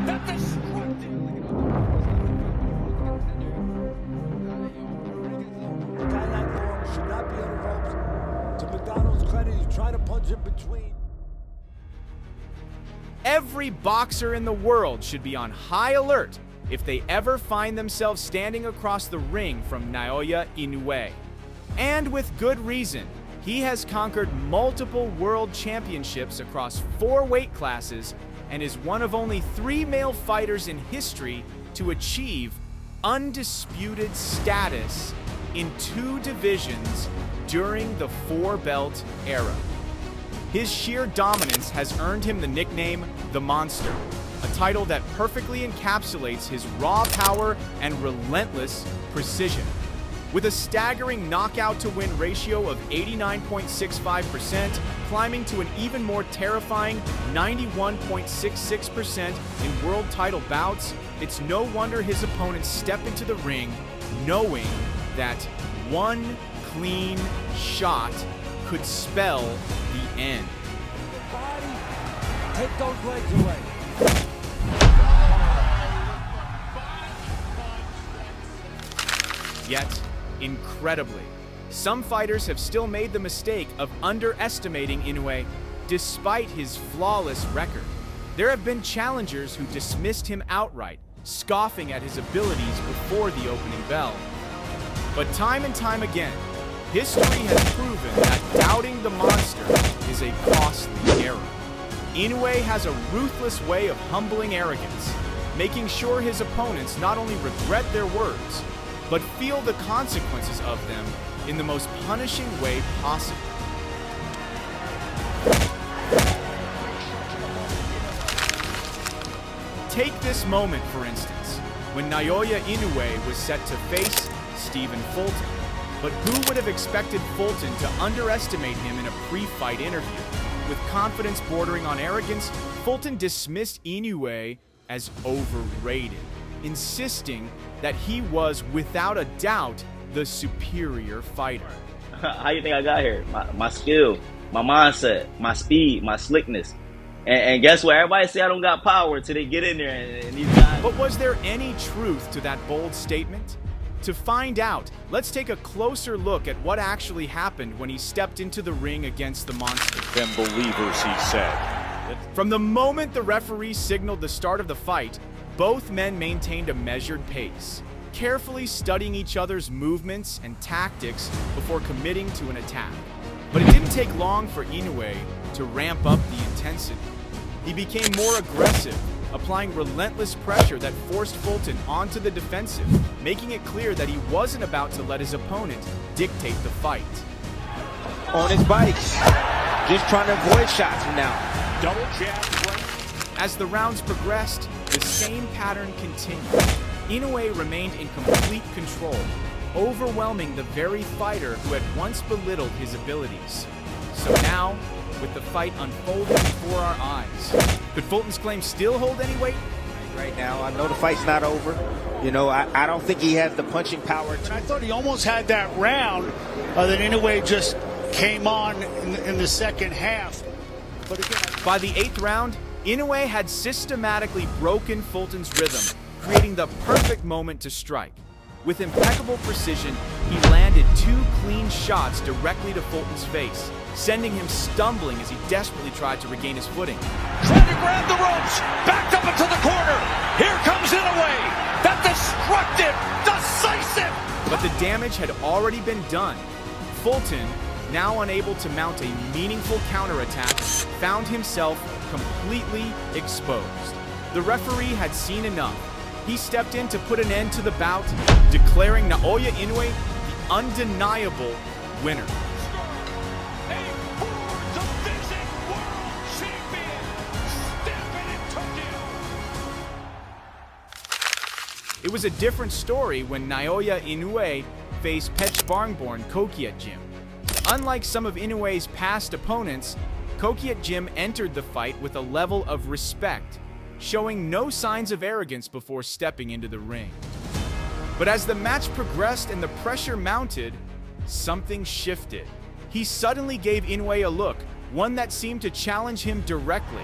That destructive. A guy like Long should not be on the ropes. To McDonald's credit, he's trying to punch in between. Every boxer in the world should be on high alert if they ever find themselves standing across the ring from Naoya Inoue. And with good reason. He has conquered multiple world championships across 4 weight classes and is one of only 3 male fighters in history to achieve undisputed status in 2 divisions during the 4-belt era. His sheer dominance has earned him the nickname The Monster, a title that perfectly encapsulates his raw power and relentless precision. With a staggering knockout-to-win ratio of 89.65%, climbing to an even more terrifying 91.66% in world title bouts, it's no wonder his opponents step into the ring knowing that one clean shot could spell the end. Body, take those legs away. Yet, incredibly, some fighters have still made the mistake of underestimating Inoue despite his flawless record. There have been challengers who dismissed him outright, scoffing at his abilities before the opening bell. But time and time again, history has proven that doubting the monster is a costly error. Inoue has a ruthless way of humbling arrogance, making sure his opponents not only regret their words, but feel the consequences of them in the most punishing way possible. Take this moment, for instance, when Naoya Inoue was set to face Stephen Fulton. But who would have expected Fulton to underestimate him in a pre-fight interview? With confidence bordering on arrogance, Fulton dismissed Inoue as overrated, insisting that he was, without a doubt, the superior fighter. How you think I got here? My skill, my mindset, my speed, my slickness. And guess what? Everybody say I don't got power until they get in there and these guys... But was there any truth to that bold statement? To find out, let's take a closer look at what actually happened when he stepped into the ring against the monster. Them believers, he said. From the moment the referee signaled the start of the fight, both men maintained a measured pace, carefully studying each other's movements and tactics before committing to an attack. But it didn't take long for Inoue to ramp up the intensity. He became more aggressive, applying relentless pressure that forced Fulton onto the defensive, making it clear that he wasn't about to let his opponent dictate the fight. On his bikes, just trying to avoid shots from now. Double jab right. As the rounds progressed, the same pattern continued. Inoue remained in complete control, overwhelming the very fighter who had once belittled his abilities. So now, with the fight unfolding before our eyes, could Fulton's claim still hold any weight? Right now, I know the fight's not over. You know, I don't think he has the punching power. I thought he almost had that round that Inoue just came on in the second half. But again, By the 8th round, Inoue had systematically broken Fulton's rhythm, creating the perfect moment to strike. With impeccable precision, he landed 2 clean shots directly to Fulton's face, sending him stumbling as he desperately tried to regain his footing. Trying to grab the ropes. Backed up into the corner. Here comes Inoue. That destructive, decisive. But the damage had already been done. Fulton, now unable to mount a meaningful counterattack, found himself completely exposed. The referee had seen enough. He stepped in to put an end to the bout, declaring Naoya Inoue the undeniable winner. It was a different story when Naoya Inoue faced Pechbarngborn Koki Jim. Unlike some of Inoue's past opponents, Koki Jim entered the fight with a level of respect, showing no signs of arrogance before stepping into the ring. But as the match progressed and the pressure mounted, something shifted. He suddenly gave Inoue a look, one that seemed to challenge him directly.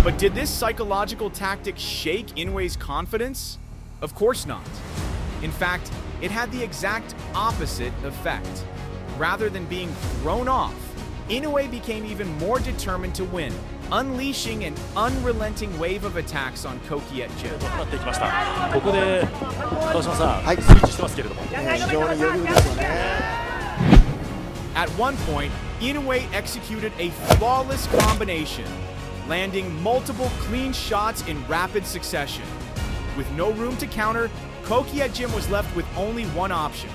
But did this psychological tactic shake Inoue's confidence? Of course not. In fact, it had the exact opposite effect. Rather than being thrown off, Inoue became even more determined to win, unleashing an unrelenting wave of attacks on Koki Jim. ここで川島さん、スイッチしてますけれども、非常に余裕ですよね。 At one point, Inoue executed a flawless combination, landing multiple clean shots in rapid succession. With no room to counter, Koki Jim was left with only one option: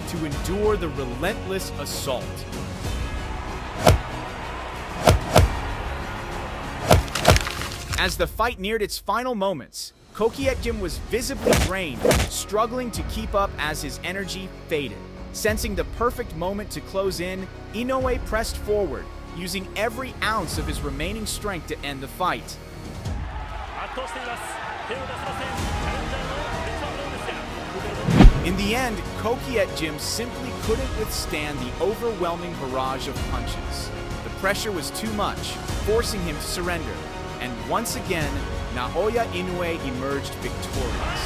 to endure the relentless assault. As the fight neared its final moments, Koki Jim was visibly drained, struggling to keep up as his energy faded. Sensing the perfect moment to close in, Inoue pressed forward, using every ounce of his remaining strength to end the fight. In the end, Koki Jim simply couldn't withstand the overwhelming barrage of punches. The pressure was too much, forcing him to surrender. And once again, Naoya Inoue emerged victorious.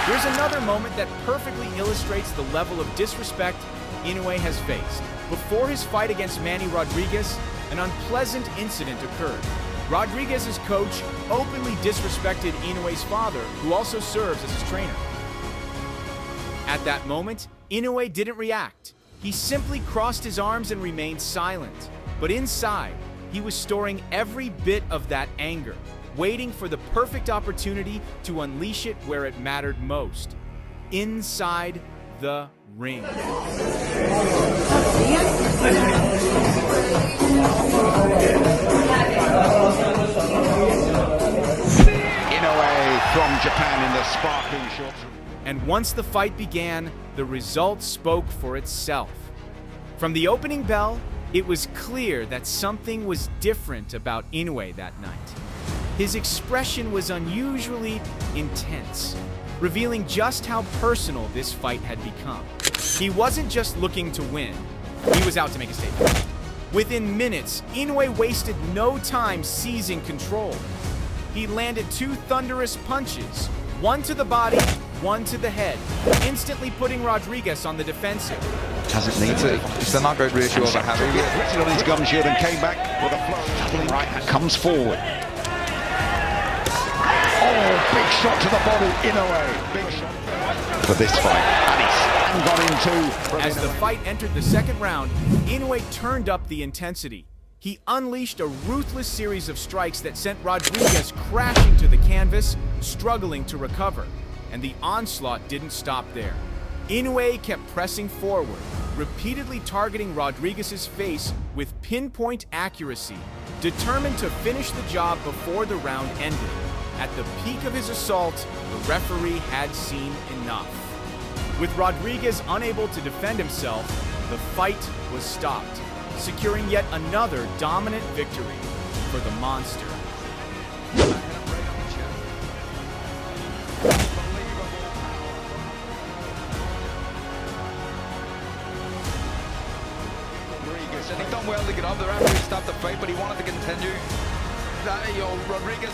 Here's another moment that perfectly illustrates the level of disrespect Inoue has faced. Before his fight against Manny Rodriguez, an unpleasant incident occurred. Rodriguez's coach openly disrespected Inoue's father, who also serves as his trainer. At that moment, Inoue didn't react. He simply crossed his arms and remained silent. But inside, he was storing every bit of that anger, waiting for the perfect opportunity to unleash it where it mattered most: inside the ring. Inoue from Japan in the sparkling shorts. And once the fight began, the result spoke for itself. From the opening bell, it was clear that something was different about Inoue that night. His expression was unusually intense, revealing just how personal this fight had become. He wasn't just looking to win, he was out to make a statement. Within minutes, Inoue wasted no time seizing control. He landed two thunderous punches, one to the body, one to the head, instantly putting Rodriguez on the defensive. Doesn't need to. It's the not great reissue of a having. He on his gum shield and came back with a flow. Right hand comes forward. Oh, big shot to the body, Inoue. Big shot for this fight. And he's gone into. As the fight entered the second round, Inoue turned up the intensity. He unleashed a ruthless series of strikes that sent Rodriguez crashing to the canvas, struggling to recover. And the onslaught didn't stop there. Inoue kept pressing forward, repeatedly targeting Rodriguez's face with pinpoint accuracy, determined to finish the job before the round ended. At the peak of his assault, the referee had seen enough. With Rodriguez unable to defend himself, the fight was stopped, securing yet another dominant victory for the monster. And he's done well to get up. The referee stopped the fight, but he wanted to continue. Rodriguez.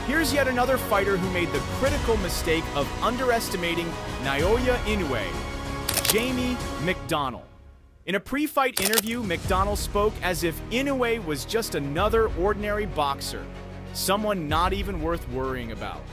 Here's yet another fighter who made the critical mistake of underestimating Naoya Inoue, Jamie McDonald. In a pre-fight interview, McDonald spoke as if Inoue was just another ordinary boxer, someone not even worth worrying about.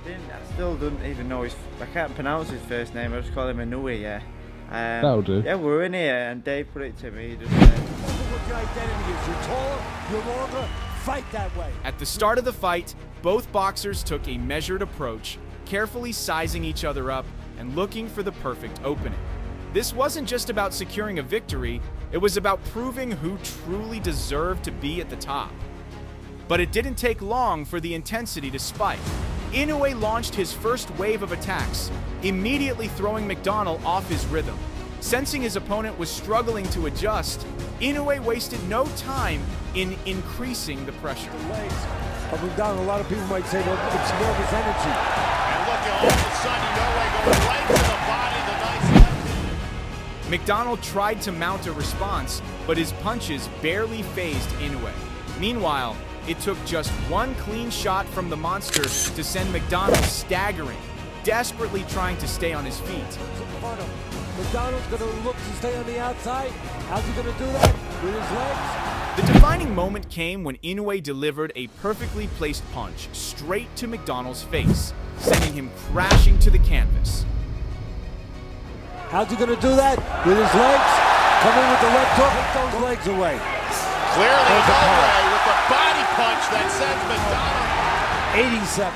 I still don't even know I can't pronounce his first name, I just call him Inoue, yeah. That'll do. Yeah, we're in here, and Dave put it to me. Just, What your identity is. You're taller, you're longer, fight that way. At the start of the fight, both boxers took a measured approach, carefully sizing each other up and looking for the perfect opening. This wasn't just about securing a victory, it was about proving who truly deserved to be at the top. But it didn't take long for the intensity to spike. Inoue launched his first wave of attacks, immediately throwing McDonald off his rhythm. Sensing his opponent was struggling to adjust, Inoue wasted no time in increasing the pressure. Legs of McDonald, a lot of people might say, well, it's nervous energy. And look, all of a sudden, Inoue going right to the body, the nice left. McDonald tried to mount a response, but his punches barely phased Inoue. Meanwhile, it took just one clean shot from the monster to send McDonald staggering, desperately trying to stay on his feet. McDonald's going to look to stay on the outside. How's he going to do that? With his legs? The defining moment came when Inoue delivered a perfectly placed punch straight to McDonald's face, sending him crashing to the canvas. How's he going to do that? With his legs? Come in with the left hook, take those legs away. Clearly Inoue with the body punch that sends McDonald. 87.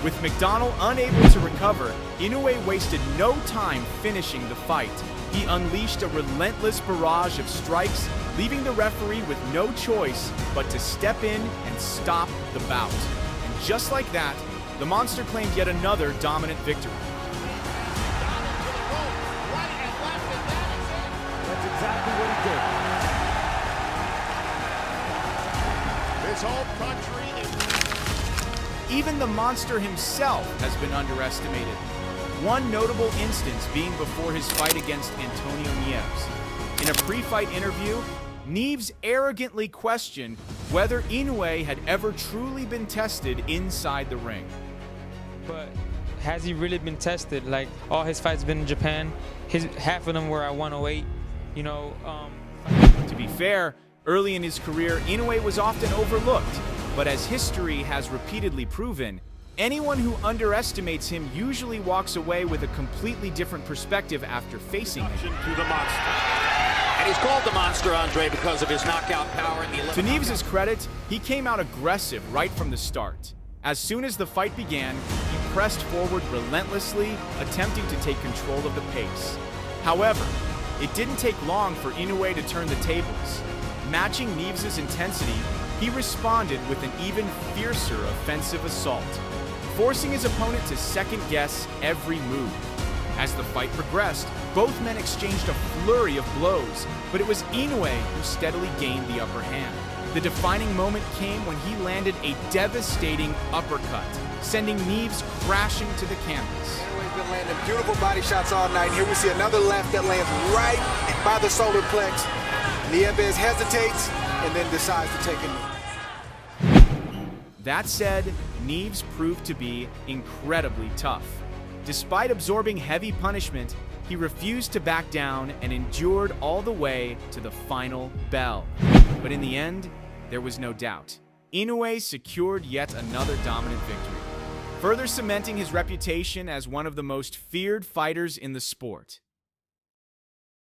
With McDonald unable to recover, Inoue wasted no time finishing the fight. He unleashed a relentless barrage of strikes, leaving the referee with no choice but to step in and stop the bout. And just like that, the monster claimed yet another dominant victory. That's exactly what he did. This whole country is... Even the monster himself has been underestimated. One notable instance being before his fight against Antonio Neves. In a pre-fight interview, Neves arrogantly questioned whether Inoue had ever truly been tested inside the ring. But has he really been tested? Like, all his fights been in Japan. Half of them were at 108. You know, To be fair, early in his career, Inoue was often overlooked. But as history has repeatedly proven, anyone who underestimates him usually walks away with a completely different perspective after facing him. To the monster. And he's called the Monster, Andre, because of his knockout power in the... To Neves' credit, he came out aggressive right from the start. As soon as the fight began, he pressed forward relentlessly, attempting to take control of the pace. However, it didn't take long for Inoue to turn the tables. Matching Neves' intensity, he responded with an even fiercer offensive assault, forcing his opponent to second-guess every move. As the fight progressed, both men exchanged a flurry of blows, but it was Inoue who steadily gained the upper hand. The defining moment came when he landed a devastating uppercut, sending Neves crashing to the canvas. Inoue's been landing beautiful body shots all night. Here we see another left that lands right by the solar plex. Neves hesitates and then decides to take a knee. That said, Neves proved to be incredibly tough. Despite absorbing heavy punishment, he refused to back down and endured all the way to the final bell. But in the end, there was no doubt. Inoue secured yet another dominant victory, further cementing his reputation as one of the most feared fighters in the sport.